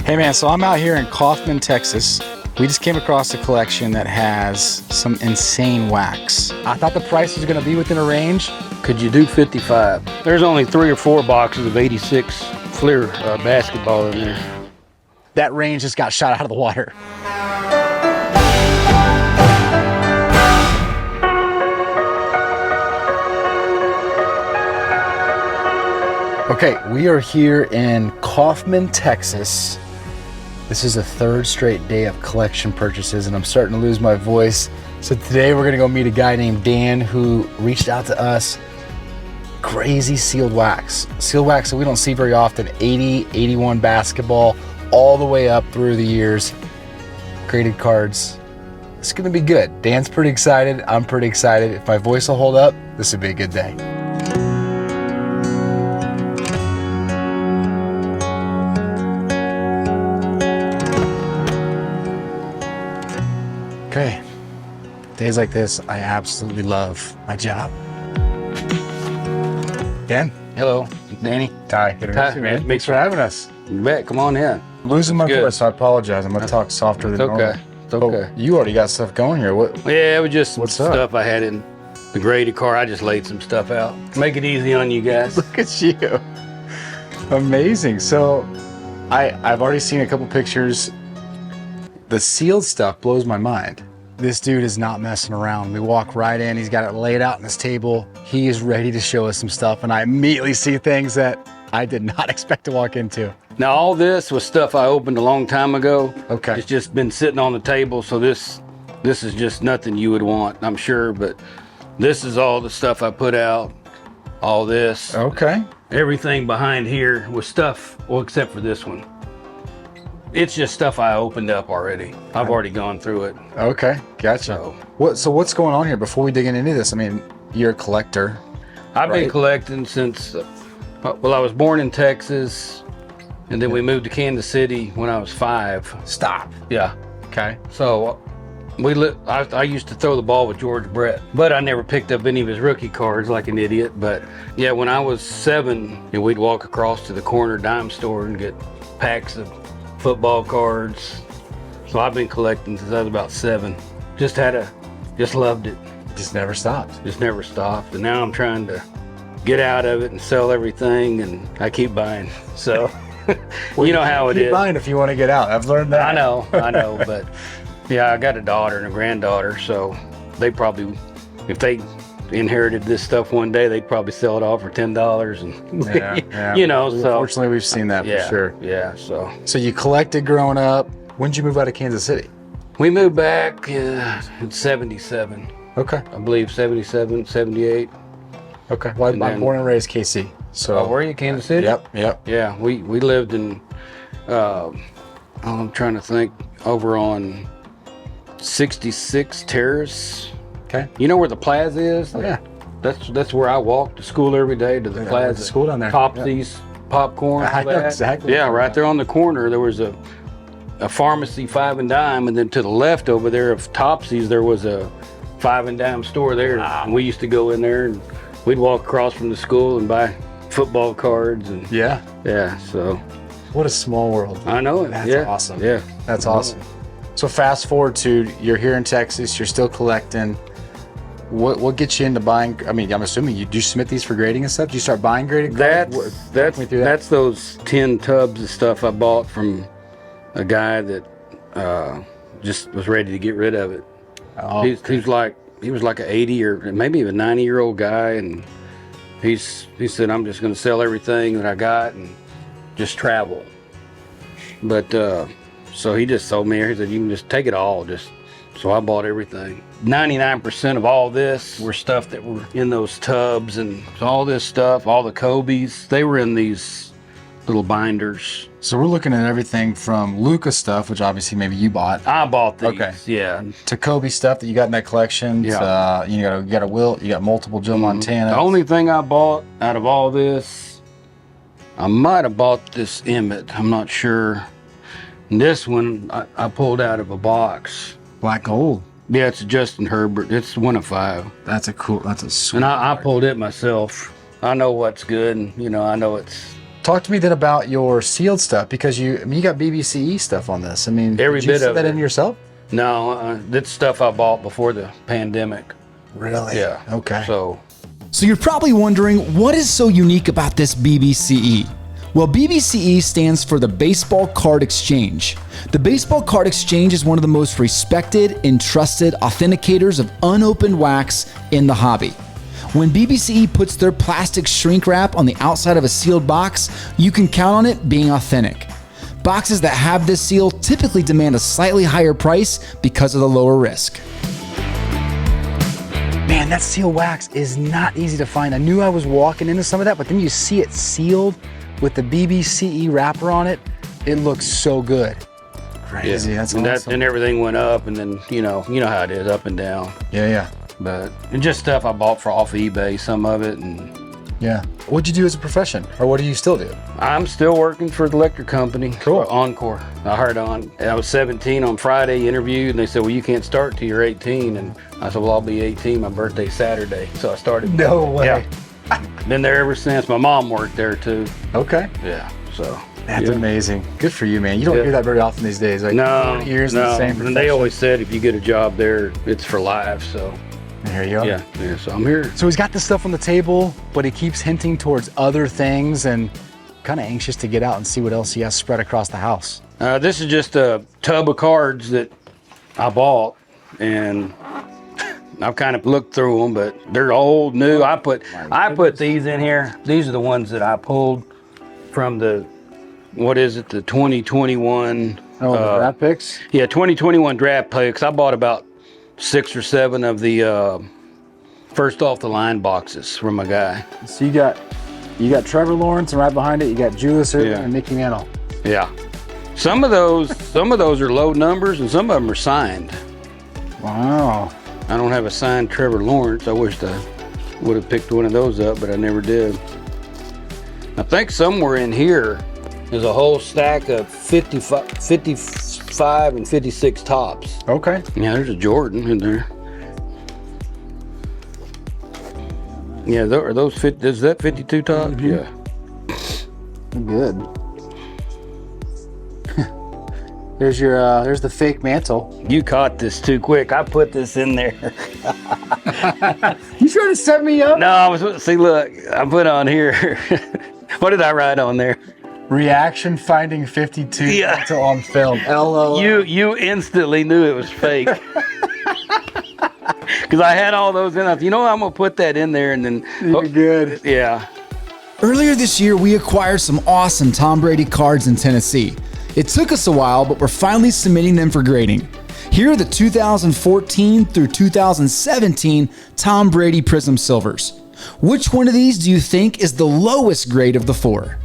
Hey man, so I'm out here in Kauffman, Texas. We just came across a collection that has some insane wax. I thought the price was gonna be within a range. Could you do 55? There's only 3 or 4 boxes of 86 Fleer basketball in there. That range just got shot out of the water. Okay, we are here in Kauffman, Texas. This is the 3rd straight day of collection purchases and I'm starting to lose my voice. So today we're gonna go meet a guy named Dan who reached out to us. Crazy sealed wax. Sealed wax that we don't see very often. 80, 81 basketball, all the way up through the years. Graded cards. It's gonna be good. Dan's pretty excited, I'm pretty excited. If my voice will hold up, this would be a good day. Okay, days like this, I absolutely love my job. Dan? Hello, Danny. Ty. Good to see you, man. Thanks for having us. You bet, come on in. I'm losing my voice, so I apologize. I'm gonna talk softer than normal. It's okay. Oh, you already got stuff going here. What? Yeah, it was just What's some up? stuff I had in the graded car. I just laid some stuff out. Make it easy on you guys. Look at you. Amazing. So I've already seen a couple pictures. The sealed stuff blows my mind. This dude is not messing around. We walk right in, he's got it laid out on his table. He is ready to show us some stuff and I immediately see things that I did not expect to walk into. Now all this was stuff I opened a long time ago. Okay. It's just been sitting on the table, so this is just nothing you would want, I'm sure, but this is all the stuff I put out, all this. Okay. Everything behind here was stuff, well, except for this one. It's just stuff I opened up already. I've already gone through it. Okay, gotcha. So what's going on here before we dig into this? I mean, you're a collector. I've been Right. collecting since, well, I was born in Texas, and then we moved to Kansas City when I was 5. Stop. Yeah. Okay. So I used to throw the ball with George Brett, but I never picked up any of his rookie cards like an idiot. But yeah, when I was 7, and we'd walk across to the corner dime store and get packs of football cards. So I've been collecting since I was about 7. Just loved it. Just never stopped. Just never stopped. And now I'm trying to get out of it and sell everything, and I keep buying. So you know how it is. Keep buying if you want to get out. I've learned that. I know, but yeah, I got a daughter and a granddaughter, so they probably, if they inherited this stuff one day, they'd probably sell it all for $10 and Yeah. you know, so Unfortunately, we've seen that yeah, for sure. Yeah, so you collected growing up. When did you move out of Kansas City? we moved back in 77, Okay. I believe 77, 78. Okay. Well, And I'm then- born and raised KC. So. Oh, were you Kansas City? Yep. Yeah, we lived in, I'm trying to think, over on 66 Terrace. Okay. You know where the plaza is? Yeah. That's where I walk to school every day, to the Yeah, I plaza. went to school down there. Topsy's, popcorn. I all know that. exactly. Yeah, right there on the corner, there was a pharmacy 5 and dime, and then to the left over there of Topsy's, there was a 5 and dime store there. Wow. And we used to go in there, and we'd walk across from the school and buy football cards, and Yeah. so What a small world. I know it. That's yeah. awesome. Yeah, That's awesome. So fast forward to you're here in Texas. You're still collecting. What gets you into buying? I mean, I'm assuming you do submit these for grading and stuff. Do you start buying graded cards? Walk me through that. That's those 10 tubs of stuff I bought from a guy that just was ready to get rid of it. Oh, He was like an 80 or maybe even 90-year-old guy, and he said, I'm just going to sell everything that I got and just travel. But so he just told me, he said, you can just take it all. So I bought everything. 99% of all this were stuff that were in those tubs, and all this stuff, all the Kobe's, they were in these little binders. So we're looking at everything from Luca stuff, which obviously maybe you bought, I bought these. Okay. Yeah. to Kobe stuff that you got in that collection. Yeah. You got a Wilt, you got multiple Joe Montana. The only thing I bought out of all this, I might have bought this Emmett. I'm not sure. And this one I pulled out of a box. Black Gold. Yeah, it's a Justin Herbert. It's 1 of 5. That's a sweet. And I pulled it myself. I know what's good, and I know it's Talk to me then about your sealed stuff, because you got BBCE stuff on this. I mean, Every did you bit set of that it. in yourself? No, that's stuff I bought before the pandemic. Really? Yeah. Okay. So you're probably wondering, what is so unique about this BBCE? Well, BBCE stands for the Baseball Card Exchange. The Baseball Card Exchange is one of the most respected and trusted authenticators of unopened wax in the hobby. When BBCE puts their plastic shrink wrap on the outside of a sealed box, you can count on it being authentic. Boxes that have this seal typically demand a slightly higher price because of the lower risk. Man, that seal wax is not easy to find. I knew I was walking into some of that, but then you see it sealed with the BBCE wrapper on it. It looks so good. Crazy, that's awesome. And everything went up, and then you know how it is, up and down. Yeah. But and just stuff I bought off eBay, some of it, and Yeah. What'd you do as a profession, or what do you still do? I'm still working for the electric company. Cool. Encore. I hired on. I was 17 on Friday, interviewed, and they said, well, you can't start till you're 18. And I said, well, I'll be 18. My birthday's Saturday. So I started. No way. Yeah. Been there ever since. My mom worked there too. Okay. Yeah. So. That's yeah. amazing. Good for you, man. You don't Yeah. hear that very often these days. Like, No. 40 years in no. the same And profession. they always said if you get a job there, it's for life. So. And here you are. Yeah. So I'm here. So he's got this stuff on the table, but he keeps hinting towards other things, and kind of anxious to get out and see what else he has spread across the house. This is just a tub of cards that I bought, and I've kind of looked through them, but they're old, new. I put these in here. These are the ones that I pulled from the, what is it, the 2021. Oh, the draft picks? Yeah, 2021 draft picks. I bought about 6 or 7 of the first off the line boxes from a guy. So you got Trevor Lawrence, and right behind it you got Julius Erving Yeah. and Mickey Mantle. Yeah. Some of those are low numbers, and some of them are signed. Wow. I don't have a signed Trevor Lawrence. I wished I would have picked one of those up, but I never did. I think somewhere in here is a whole stack of 55 and 56 tops. Okay. Yeah, there's a Jordan in there. Yeah, are those is that 52 tops? Mm-hmm. Yeah. Good. There's the fake Mantle. You caught this too quick. I put this in there. You trying to set me up? No, I was, see, look, I put on here. What did I write on there? Reaction finding 52 Yeah. Mantle on film. LOL. You instantly knew it was fake. Because I had all those in. You know, I'm going to put that in there and then. You're good. Yeah. Earlier this year, we acquired some awesome Tom Brady cards in Tennessee. It took us a while, but we're finally submitting them for grading. Here are the 2014 through 2017 Tom Brady Prism Silvers. Which one of these do you think is the lowest grade of the 4?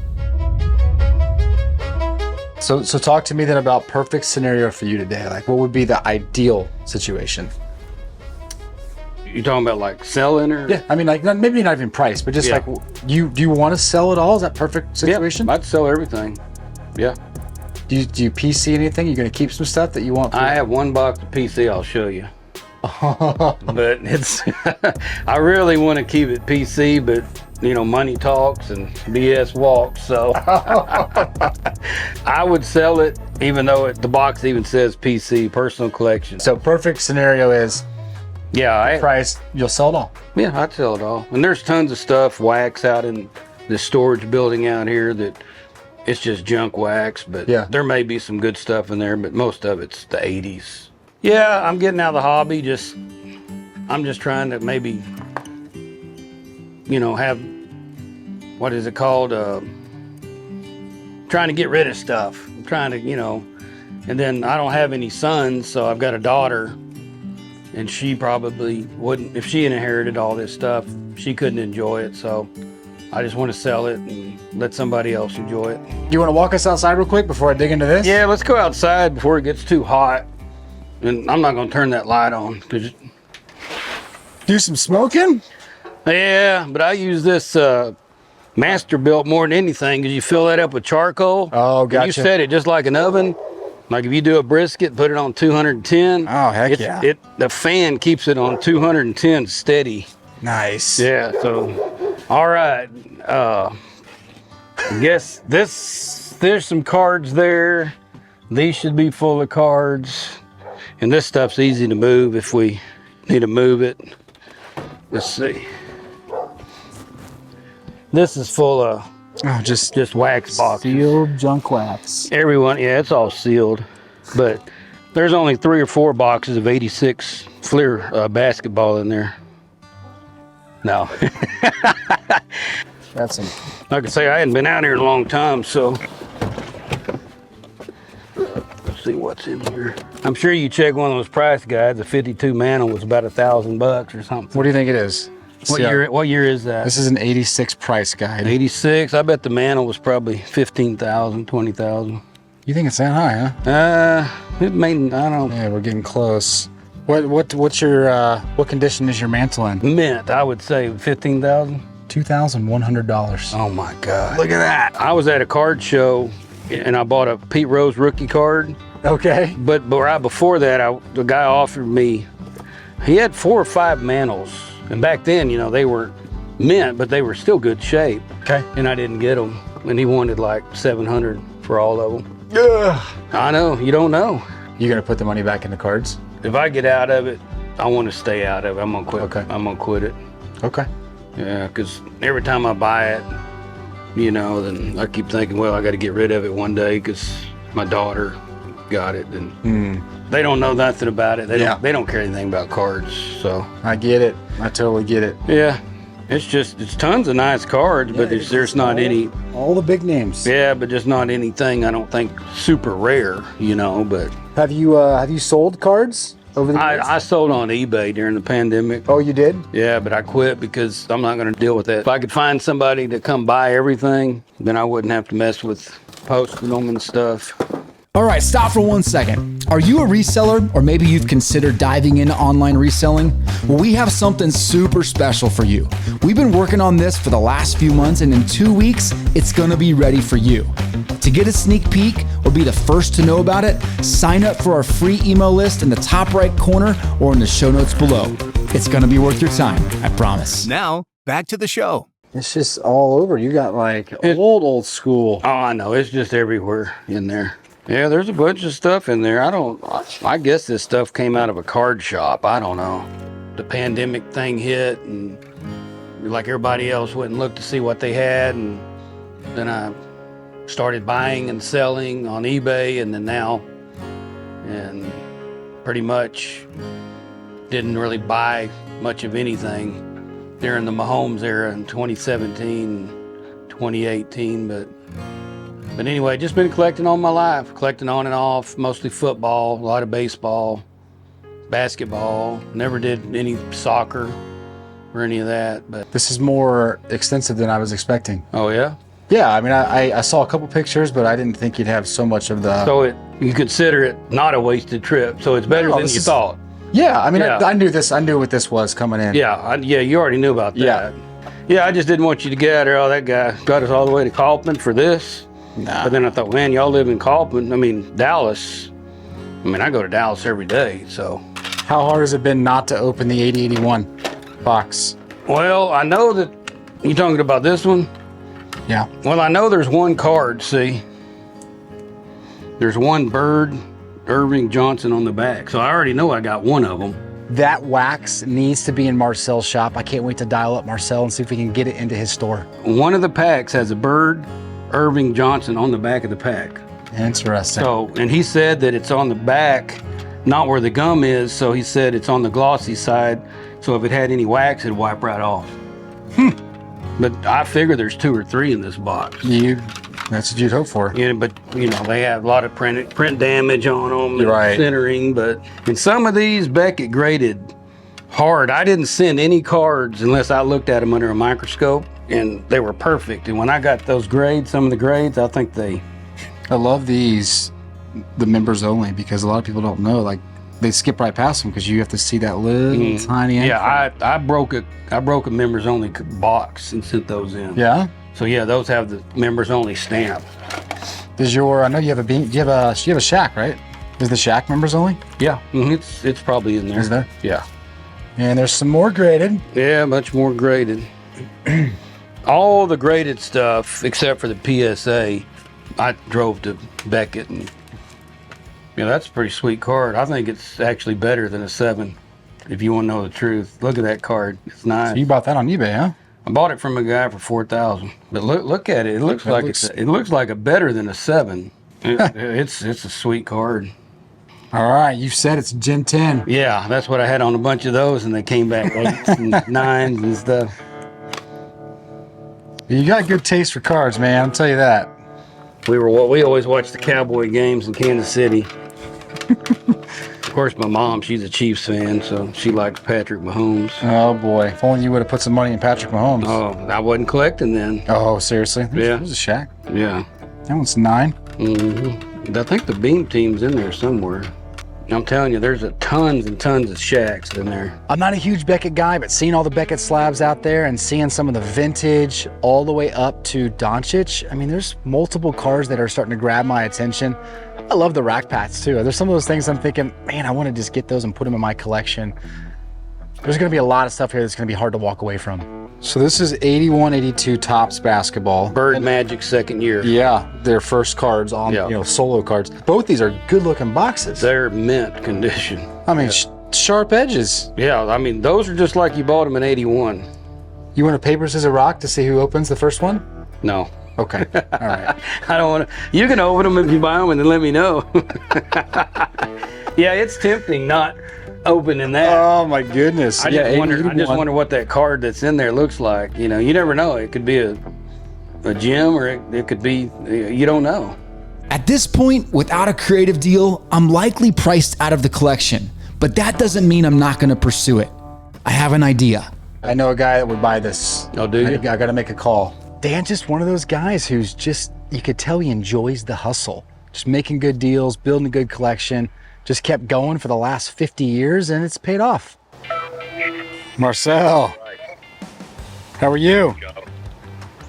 So talk to me then about perfect scenario for you today. Like, what would be the ideal situation? You talking about like selling or? Yeah, I mean, like maybe not even price, but just Yeah. like, do you want to sell it all? Is that perfect situation? Yeah, I'd sell everything. Yeah. Do you PC anything? You gonna keep some stuff that you want? I have one box of PC I'll show you. But it's, I really want to keep it PC, but you know, money talks and BS walks. So I would sell it, even though the box even says PC, personal collection. So perfect scenario is, Yeah, price, you'll sell it all. Yeah, I'd sell it all. And there's tons of stuff, wax out in the storage building out here that it's just junk wax, but Yeah. there may be some good stuff in there, but most of it's the 80s. Yeah, I'm getting out of the hobby. I'm just trying to maybe, you know, have, what is it called? Trying to get rid of stuff. I'm trying to, you know, and then I don't have any sons, so I've got a daughter. And she probably wouldn't, if she inherited all this stuff, she couldn't enjoy it. So I just want to sell it and let somebody else enjoy it. You want to walk us outside real quick before I dig into this? Yeah, let's go outside before it gets too hot. And I'm not going to turn that light on. Do some smoking? Yeah, but I use this Master Built more than anything because you fill that up with charcoal. Oh, and gotcha. you set it just like an oven. Like if you do a brisket, put it on 210. Oh, heck yeah. The fan keeps it on 210 steady. Nice. Yeah, so, all right. I guess there's some cards there. These should be full of cards. And this stuff's easy to move if we need to move it. Let's see. This is full of just wax boxes. Sealed junk wax. Everyone, yeah, it's all sealed. But there's only 3 or 4 boxes of 86 Fleer basketball in there. No. That's some. Like I say, I hadn't been out here in a long time, so. Let's see what's in here. I'm sure you check one of those price guides. A 52 Mantle was about $1,000 or something. What do you think it is? What year is that? This is an 86 price guide. 86. I bet the Mantle was probably 15,000, 20,000. You think it's that high, huh? It may, I don't know. Yeah, we're getting close. What's your what condition is your Mantle in? Mint, I would say 15,000. $2,100. Oh my God. Look at that. I was at a card show and I bought a Pete Rose rookie card. Okay. But right before that, the guy offered me, he had 4 or 5 Mantles. And back then, you know, they weren't mint, but they were still good shape. Okay. And I didn't get them. And he wanted like $700 for all of them. Ugh. I know, you don't know. You gonna put the money back into cards? If I get out of it, I want to stay out of it. I'm gonna quit. Okay. I'm gonna quit it. Okay. Yeah, because every time I buy it, you know, then I keep thinking, well, I got to get rid of it one day because my daughter got it, and they don't know nothing about it. They don't care anything about cards. So I get it. I totally get it. yeah, it's tons of nice cards, but there's not any. All the big names. Yeah, but just not anything I don't think super rare, you know. But Have you sold cards over the years? I sold on eBay during the pandemic. Oh, you did? Yeah, but I quit because I'm not going to deal with that. If I could find somebody to come buy everything, then I wouldn't have to mess with posting them and stuff. All right, stop for 1 second. Are you a reseller, or maybe you've considered diving into online reselling? Well, we have something super special for you. We've been working on this for the last few months, and in 2 weeks, it's gonna be ready for you. To get a sneak peek or be the first to know about it, sign up for our free email list in the top right corner or in the show notes below. It's gonna be worth your time, I promise. Now, back to the show. It's just all over. You got like old school. Oh, I know. It's just everywhere in there. Yeah, there's a bunch of stuff in there. I guess this stuff came out of a card shop. I don't know. The pandemic thing hit, and like everybody else went and looked to see what they had, and then I started buying and selling on eBay, and then now, and pretty much didn't really buy much of anything during the Mahomes era in 2017, 2018, but anyway, just been collecting all my life, collecting on and off, mostly football, a lot of baseball, basketball. Never did any soccer or any of that. But This is more extensive than I was expecting. oh yeah. Yeah, I mean, I saw a couple pictures, but I didn't think you'd have so much of the. So you consider it not a wasted trip. So it's better than you thought. Yeah, I mean, Yeah. I knew this. I knew what this was coming in. Yeah, you already knew about that. Yeah. Yeah, I just didn't want you to get out there. Oh, that guy got us all the way to Kauffman for this. Nah. But then I thought, man, y'all live in Kauffman. I mean, Dallas. I mean, I go to Dallas every day, so. How hard has it been not to open the 8081 box? Well, I know that you talking about this one. Yeah. Well, I know there's one card, see? There's one Bird Irving Johnson on the back. So I already know I got one of them. That wax needs to be in Marcel's shop. I can't wait to dial up Marcel and see if we can get it into his store. One of the packs has a Bird Irving Johnson on the back of the pack. Interesting. So, and he said that it's on the back, not where the gum is. So he said it's on the glossy side. So if it had any wax, it'd wipe right off. But I figure there's 2 or 3 in this box. That's what you'd hope for. Yeah, but you know, they have a lot of print damage on them, and Right. centering, but in some of these, Beckett graded hard. I didn't send any cards unless I looked at them under a microscope, and they were perfect. And when I got those grades, some of the grades, I think I love these, the members only, because a lot of people don't know, like, they skip right past them because you have to see that little tiny end. yeah, I broke a members only box and sent those in. Yeah? So yeah, those have the members only stamp. Does your, I know you have a bean, you have a shack, right? Is the shack members only? Yeah, it's probably in there. Is there? Yeah. And there's some more graded. Yeah, much more graded. All the graded stuff, except for the PSA, I drove to Beckett, and that's a pretty sweet card. I think it's actually better than a 7, if you want to know the truth. Look at that card. It's nice. So you bought that on eBay, huh? I bought it from a guy for $4,000. But look at it. It looks like a better than a 7. It's a sweet card. All right, you said it's Gen 10. Yeah, that's what I had on a bunch of those, and they came back 8s and 9s and stuff. You got good taste for cards, man. I'll tell you that. We always watched the Cowboy games in Kansas City. Of course, my mom, she's a Chiefs fan, so she likes Patrick Mahomes. Oh boy, if only you would have put some money in Patrick Mahomes. Oh, I wasn't collecting then. Oh, seriously? Yeah. There's a Shaq. Yeah. That one's 9. Mm-hmm. I think the Beam team's in there somewhere. I'm telling you, there's tons and tons of Shaqs in there. I'm not a huge Beckett guy, but seeing all the Beckett slabs out there and seeing some of the vintage all the way up to Doncic, I mean, there's multiple cards that are starting to grab my attention. I love the rack pats too. There's some of those things I'm thinking, man, I want to just get those and put them in my collection. There's going to be a lot of stuff here that's going to be hard to walk away from. So this is 81-82 Topps basketball. Bird Magic second year. Yeah, their first cards on, solo cards. Both these are good looking boxes. They're mint condition. I mean, sharp edges. Yeah, I mean, those are just like you bought them in 81. You want a paper, scissors, rock to see who opens the first one? No. Okay, all right. I don't want to. You can open them if you buy them and then let me know. Yeah, it's tempting not opening that. Oh my goodness. I just wonder what that card that's in there looks like. You never know. It could be a gem, or it could be, you don't know. At this point, without a creative deal, I'm likely priced out of the collection, but that doesn't mean I'm not going to pursue it. I have an idea. I know a guy that would buy this. Oh, do you? I got to make a call. Dan's just one of those guys who's just, you could tell he enjoys the hustle. Just making good deals, building a good collection. Just kept going for the last 50 years, and it's paid off. Marcel, how are you?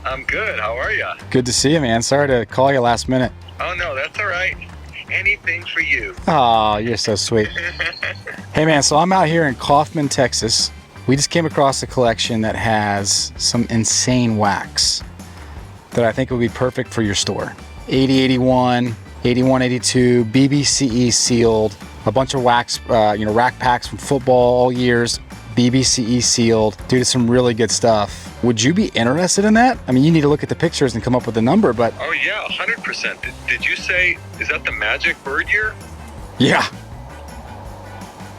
I'm good. How are you? Good to see you, man. Sorry to call you last minute. Oh, no, that's all right. Anything for you. Oh, you're so sweet. Hey, man, so I'm out here in Kauffman, Texas. We just came across a collection that has some insane wax that I think would be perfect for your store. 80-81, 81-82, BBCE sealed, a bunch of wax, rack packs from football all years, BBCE sealed. Dude, it's some really good stuff. Would you be interested in that? I mean, you need to look at the pictures and come up with a number, but... Oh, yeah, 100%. Did you say, is that the Magic Bird year? Yeah.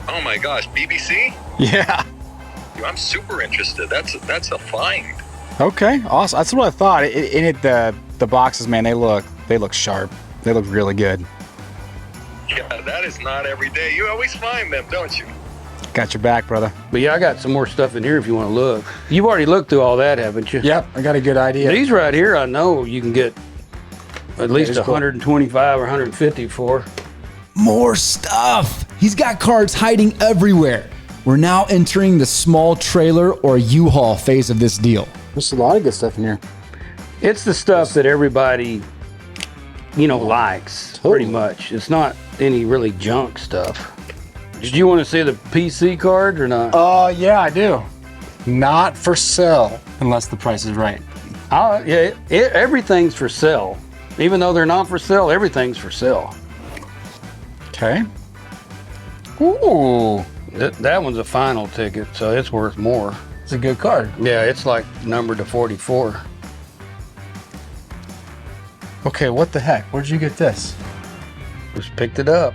Oh, my gosh, BBC? Yeah. I'm super interested. That's a find. Okay, awesome. That's what I thought. The boxes, man, they look sharp. They look really good. Yeah, that is not every day. You always find them, don't you? Got your back, brother. But yeah, I got some more stuff in here if you want to look. You've already looked through all that, haven't you? Yep, I got a good idea. These right here, I know you can get at least 125 or 150 for. More stuff! He's got cards hiding everywhere. We're now entering the small trailer or U-Haul phase of this deal. There's a lot of good stuff in here. It's the stuff that everybody, likes, pretty much. It's not any really junk stuff. Did you want to see the PC cards or not? Yeah, I do. Not for sale unless the price is right. Everything's for sale. Even though they're not for sale, everything's for sale. Okay. Ooh. That one's a final ticket, so it's worth more. It's a good card. Yeah, it's like numbered to 44. Okay, what the heck? Where'd you get this? Just picked it up.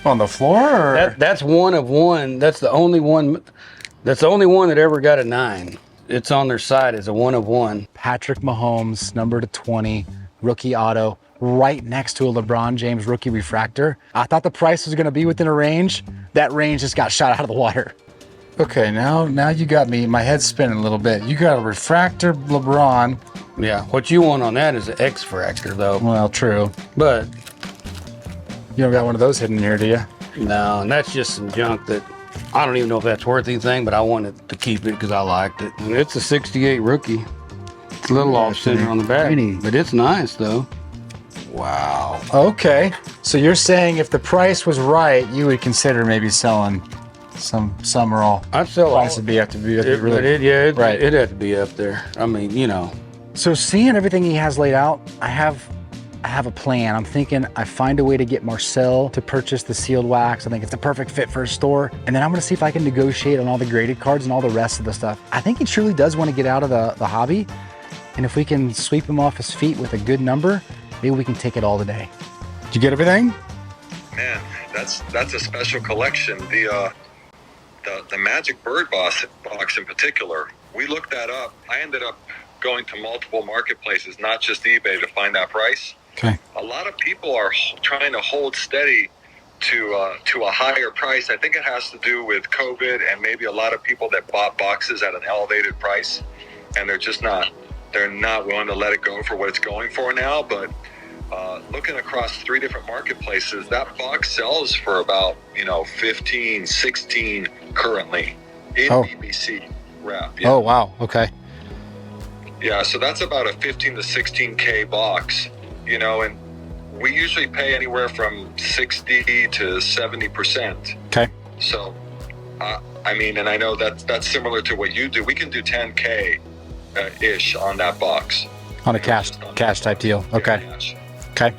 On the floor? Or? That's one of one. That's the only one. That's the only one that ever got a 9. It's on their site as a 1 of 1. Patrick Mahomes, number to 20, rookie auto, right next to a LeBron James rookie refractor. I thought the price was going to be within a range. That range just got shot out of the water. Okay, now you got me. My head's spinning a little bit. You got a refractor LeBron. Yeah, what you want on that is an X-fractor, though. Well, true. But you don't got one of those hidden here, do you? No, and that's just some junk that I don't even know if that's worth anything, but I wanted to keep it because I liked it. And it's a 68 rookie. It's a little off-center on the back, but it's nice, though. Wow. Okay. So you're saying if the price was right, you would consider maybe selling Some are all. I'd sell all. Price would be have to be It, really. Right. It'd have to be up there. I mean, you know. So seeing everything he has laid out, I have a plan. I'm thinking I find a way to get Marcel to purchase the sealed wax. I think it's the perfect fit for his store. And then I'm gonna see if I can negotiate on all the graded cards and all the rest of the stuff. I think he truly does want to get out of the hobby. And if we can sweep him off his feet with a good number, maybe we can take it all today. Did you get everything? Man, that's a special collection. The Magic Bird box in particular, we looked that up. I ended up going to multiple marketplaces, not just eBay, to find that price. Okay. A lot of people are trying to hold steady to a higher price. I think it has to do with COVID and maybe a lot of people that bought boxes at an elevated price, and they're not willing to let it go for what it's going for now. But looking across 3 different marketplaces, that box sells for about 15, 16 currently in BBC wrap. Yeah. Oh wow. Okay. Yeah, so that's about a 15 to 16K box, and we usually pay anywhere from 60 to 70%. Okay. So, I mean, and I know that's similar to what you do. We can do 10K ish on that box. On a cash type deal. Okay. Cash. Okay.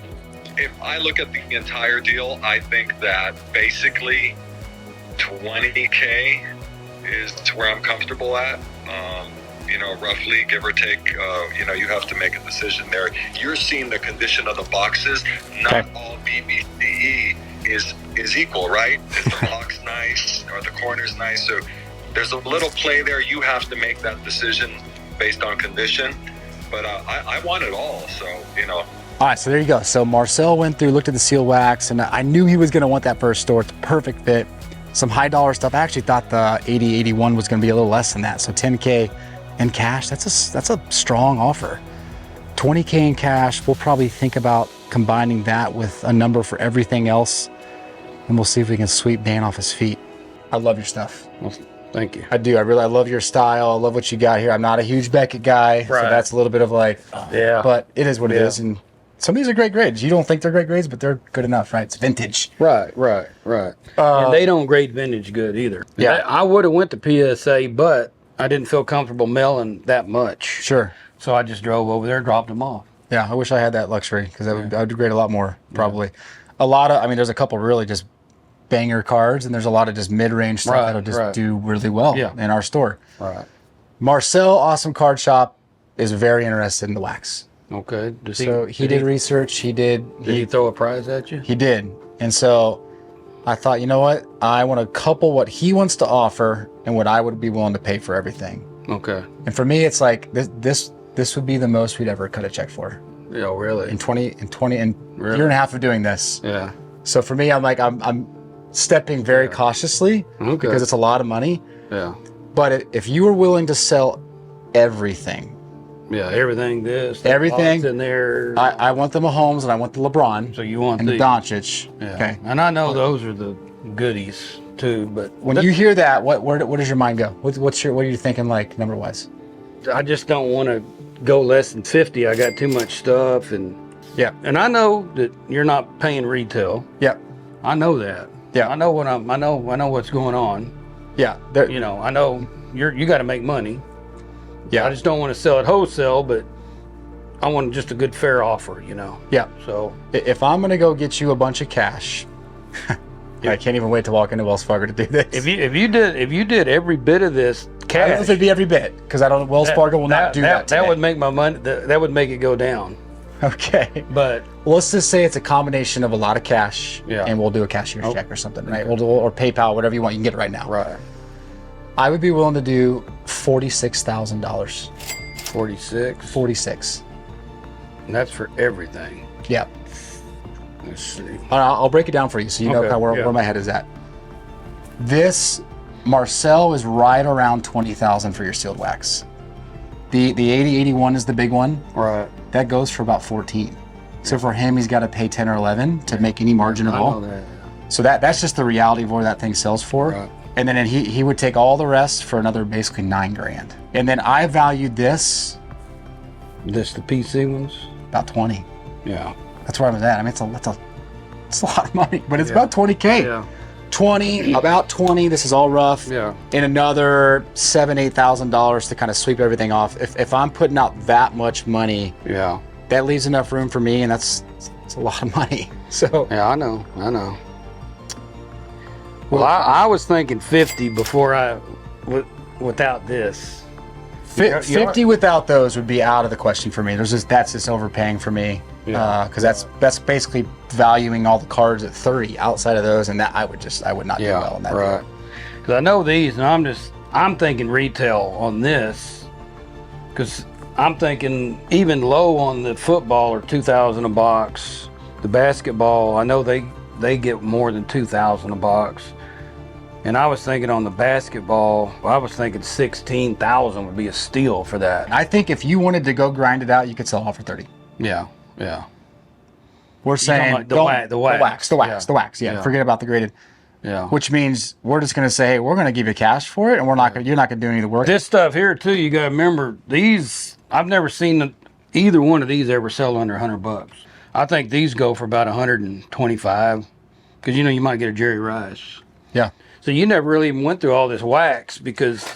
If I look at the entire deal, I think that basically 20K is where I'm comfortable at. Roughly, give or take, you have to make a decision there. You're seeing the condition of the boxes. Not all BBCE is equal, right? Is the box nice? Are the corners nice? So there's a little play there. You have to make that decision based on condition. But I want it all, so, All right, so there you go. So Marcel went through, looked at the seal wax, and I knew he was going to want that first store. It's a perfect fit. Some high dollar stuff. I actually thought the 80, 81 was going to be a little less than that. So 10K in cash, that's a strong offer. 20K in cash, we'll probably think about combining that with a number for everything else, and we'll see if we can sweep Dan off his feet. I love your stuff. Well, thank you. I do. I love your style. I love what you got here. I'm not a huge Beckett guy, so that's a little bit of like, yeah. But it is what it is. And some of these are great grades. You don't think they're great grades, but they're good enough, right? It's vintage. Right. And they don't grade vintage good either. Yeah. I would have went to PSA, but I didn't feel comfortable mailing that much. Sure. So I just drove over there, dropped them off. Yeah, I wish I had that luxury because I would grade a lot more, probably. A lot of, there's a couple really just banger cards, and there's a lot of just mid-range stuff that'll just do really well in our store. Right. Marcel, Awesome Card Shop, is very interested in the wax. Okay. He did research. Did he throw a prize at you? He did. And so I thought, you know what? I want to couple what he wants to offer and what I would be willing to pay for everything. Okay. And for me, it's like this would be the most we'd ever cut a check for. Yeah, really? In 20 year and a half of doing this. Yeah. So for me, I'm stepping very cautiously because it's a lot of money. Yeah. But if you were willing to sell everything. Yeah, everything everything in there. I want the Mahomes and I want the LeBron. So you want the Doncic. Yeah. Okay. And I know those are the goodies too, but when you hear that, where does your mind go? What are you thinking like number wise? I just don't want to go less than 50. I got too much stuff and I know that you're not paying retail. Yep. I know that. Yeah. I know what's going on. Yeah. I know you got to make money. Yeah. I just don't want to sell it wholesale, but I want just a good fair offer, Yeah. So if I'm going to go get you a bunch of cash, I can't even wait to walk into Wells Fargo to do this. If you did every bit of this cash, I don't know if it'd be every bit because Wells Fargo will not do that. That would make my money. That would make it go down. Okay. But let's just say it's a combination of a lot of cash, and we'll do a cashier's check or something, right? We'll do, or PayPal, whatever you want. You can get it right now. Right. I would be willing to do $46,000. 46. And that's for everything. Yeah. Let's see. I'll break it down for you so you know kind of where my head is at. This Marcel is right around $20,000 for your sealed wax. The 8081 is the big one. Right. That goes for about 14. So for him, he's got to pay 10 or 11 to make any margin at all. I know that. So that's just the reality of where that thing sells for. Right. And then he would take all the rest for another basically $9,000. And then I valued this. This the PC ones? About 20. Yeah. That's where I was at. It's a lot of money, but it's about 20K. Yeah. about 20. This is all rough. Yeah. And another $7,000-8,000 to kind of sweep everything off. If I'm putting out that much money, Yeah. that leaves enough room for me, and it's a lot of money. So Yeah, I know. Well, I was thinking 50 before without this. 50 without those would be out of the question for me. That's just overpaying for me. Yeah. Because that's basically valuing all the cards at 30 outside of those, and that I would not do well in that. Right. Because I know these, and I'm thinking retail on this, because I'm thinking even low on the football are $2,000 a box. The basketball, I know they get more than $2,000 a box. And I was thinking on the basketball, I was thinking 16,000 would be a steal for that. I think if you wanted to go grind it out, you could sell off for 30. Yeah. We're saying like the wax. Yeah, forget about the graded. Yeah. Which means we're just going to say, hey, we're going to give you cash for it, and you're not going to do any of the work. This stuff here too, you got to remember these. I've never seen either one of these ever sell under $100. I think these go for about 125, because you might get a Jerry Rice. Yeah. So you never really even went through all this wax because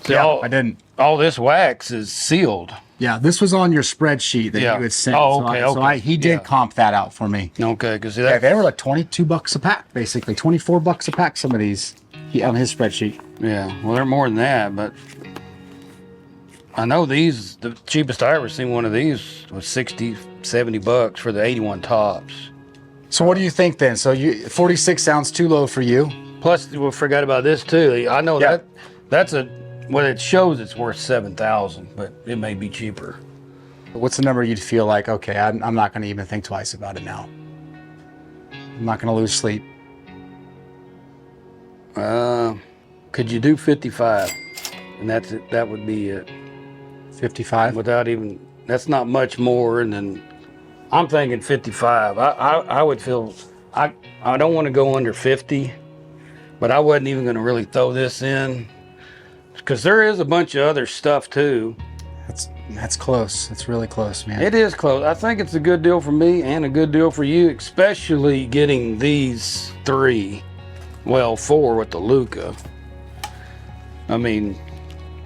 I didn't. All this wax is sealed. Yeah, this was on your spreadsheet that you had sent. Oh, okay. He did comp that out for me. Okay, because they were like $22 a pack, basically $24 a pack. Some of these on his spreadsheet. Yeah, well, they're more than that, but I know these. The cheapest I ever seen one of these was $60-70 for the 81 tops. So what do you think then? So 46 sounds too low for you. Plus, we forgot about this too. I know that's what it shows. It's worth 7,000, but it may be cheaper. What's the number you'd feel like? Okay, I'm not going to even think twice about it now. I'm not going to lose sleep. Could you do 55? And that's it. That would be it. 55. Without even. That's not much more. And then I'm thinking 55. I would feel. I don't want to go under 50. But I wasn't even going to really throw this in, because there is a bunch of other stuff too. That's close. It's really close, man. It is close. I think it's a good deal for me and a good deal for you, especially getting these 3. Well, 4 with the Luca. I mean,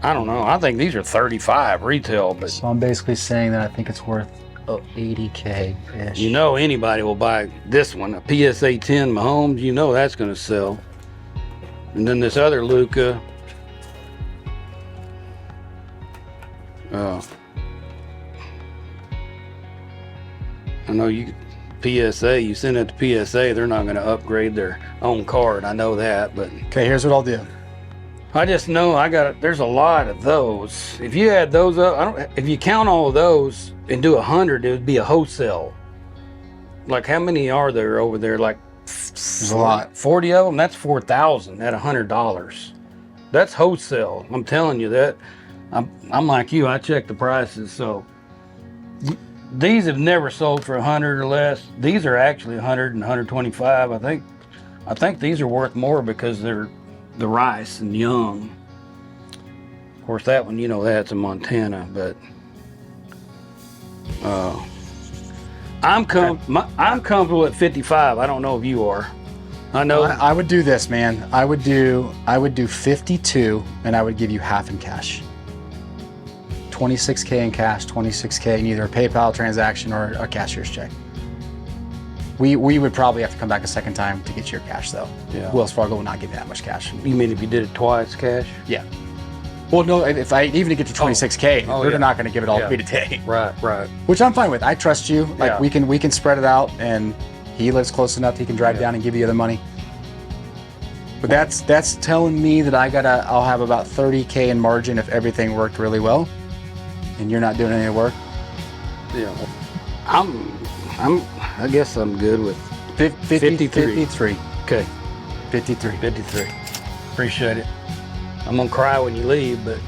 I don't know. I think these are 35 retail, but So I'm basically saying that I think it's worth $80K-ish. Anybody will buy this one, a PSA 10 Mahomes. That's going to sell. And then this other Luca. I know you send it to PSA, they're not going to upgrade their own card. I know that, but Okay, here's what I'll do. I just know there's a lot of those. If you add those up, if you count all of those and do 100, it would be a wholesale. Like, how many are there over there? Like, There's a lot. 40 of them. That's 4,000 at $100. That's wholesale. I'm telling you that. I'm like you. I check the prices. So these have never sold for 100 or less. These are actually 100 and 125. I think these are worth more because they're the rice and young. Of course, that one, that's in Montana, but I'm comfortable at 55. I don't know if you are. I know. I would do this, man. I would do 52, and I would give you half in cash. 26K in cash, 26K in either a PayPal transaction or a cashier's check. We would probably have to come back a second time to get your cash, though. Yeah. Wells Fargo will not give you that much cash. You mean if you did it twice cash? Yeah. Well, no, if I even to get to 26K, they're not going to give it all to me today. Right. Which I'm fine with. I trust you. Like, Yeah. we can spread it out, and he lives close enough he can drive down and give you the money. But that's telling me that I'll have about 30K in margin if everything worked really well, and you're not doing any work. Yeah. I guess I'm good with 53. Okay. 53. 53. Appreciate it. I'm gonna cry when you leave, but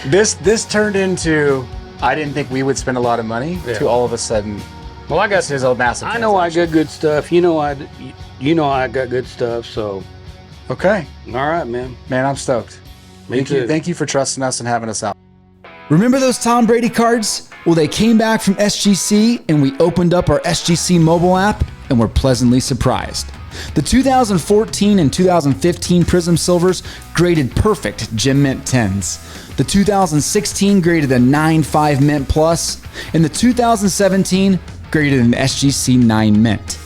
This turned into, I didn't think we would spend a lot of money, to all of a sudden. well, I got This is a massive I know I transaction. got good stuff. I got good stuff. So, Okay. all right, man. Man, I'm stoked. Me too. Thank you for trusting us and having us out. Remember those Tom Brady cards? Well, they came back from SGC and we opened up our SGC mobile app and were pleasantly surprised. The 2014 and 2015 Prism Silvers graded perfect Gem Mint 10s. The 2016 graded a 9.5 Mint Plus, and the 2017 graded an SGC 9 Mint.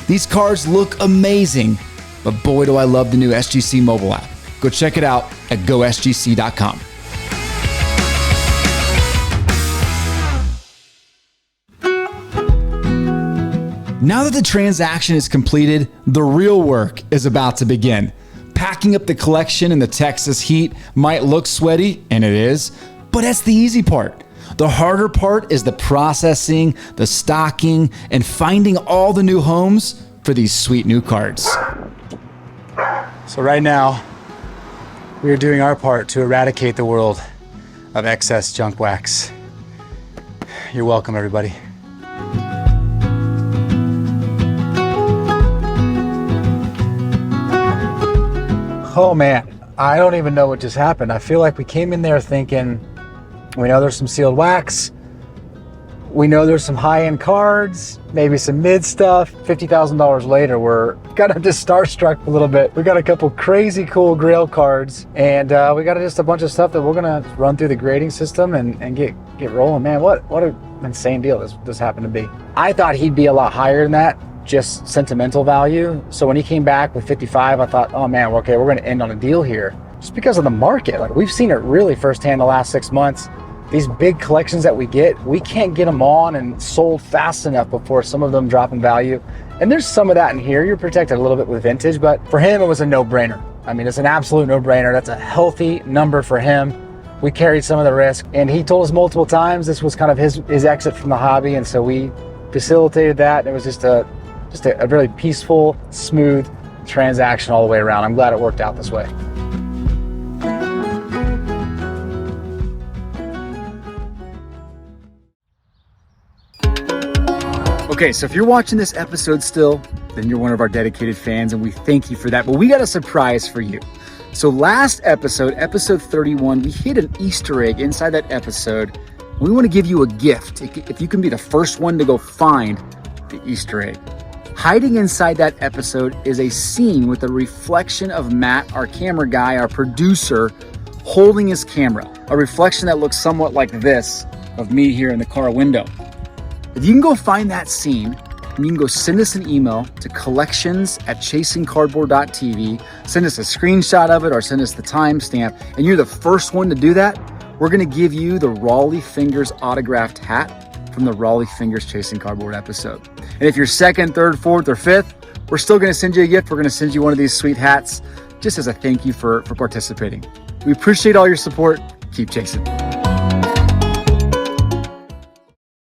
These cards look amazing, but boy do I love the new SGC mobile app. Go check it out at gosgc.com. Now that the transaction is completed, the real work is about to begin. Packing up the collection in the Texas heat might look sweaty, and it is, but that's the easy part. The harder part is the processing, the stocking, and finding all the new homes for these sweet new cards. So right now, we are doing our part to eradicate the world of excess junk wax. You're welcome, everybody. Oh man, I don't even know what just happened. I feel like we came in there thinking, we know there's some sealed wax, we know there's some high-end cards, maybe some mid stuff. $50,000 later, we're kind of just starstruck a little bit. We got a couple crazy cool GRAIL cards, and we got just a bunch of stuff that we're gonna run through the grading system and get rolling. Man, what an insane deal this happened to be. I thought he'd be a lot higher than that, just sentimental value. So when he came back with 55, I thought, oh man, okay, we're gonna end on a deal here. Just because of the market. Like, we've seen it really firsthand the last 6 months. These big collections that we can't get them on and sold fast enough before some of them drop in value. And there's some of that in here. You're protected a little bit with vintage, but for him, it was a no-brainer. I mean, it's an absolute no-brainer. That's a healthy number for him. We carried some of the risk, and he told us multiple times this was kind of his exit from the hobby, and so we facilitated that. It was just a really peaceful, smooth transaction all the way around. I'm glad it worked out this way. Okay, so if you're watching this episode still, then you're one of our dedicated fans, and we thank you for that. But we got a surprise for you. So last episode, episode 31, we hit an Easter egg inside that episode. We want to give you a gift if you can be the first one to go find the Easter egg. Hiding inside that episode is a scene with a reflection of Matt, our camera guy, our producer, holding his camera. A reflection that looks somewhat like this of me here in the car window. If you can go find that scene, and you can go send us an email to collections@chasingcardboard.tv, send us a screenshot of it or send us the timestamp, and you're the first one to do that, we're gonna give you the Raleigh Fingers autographed hat from the Raleigh Fingers Chasing Cardboard episode. And if you're second, third, fourth, or fifth, we're still gonna send you a gift. We're gonna send you one of these sweet hats just as a thank you for participating. We appreciate all your support. Keep chasing.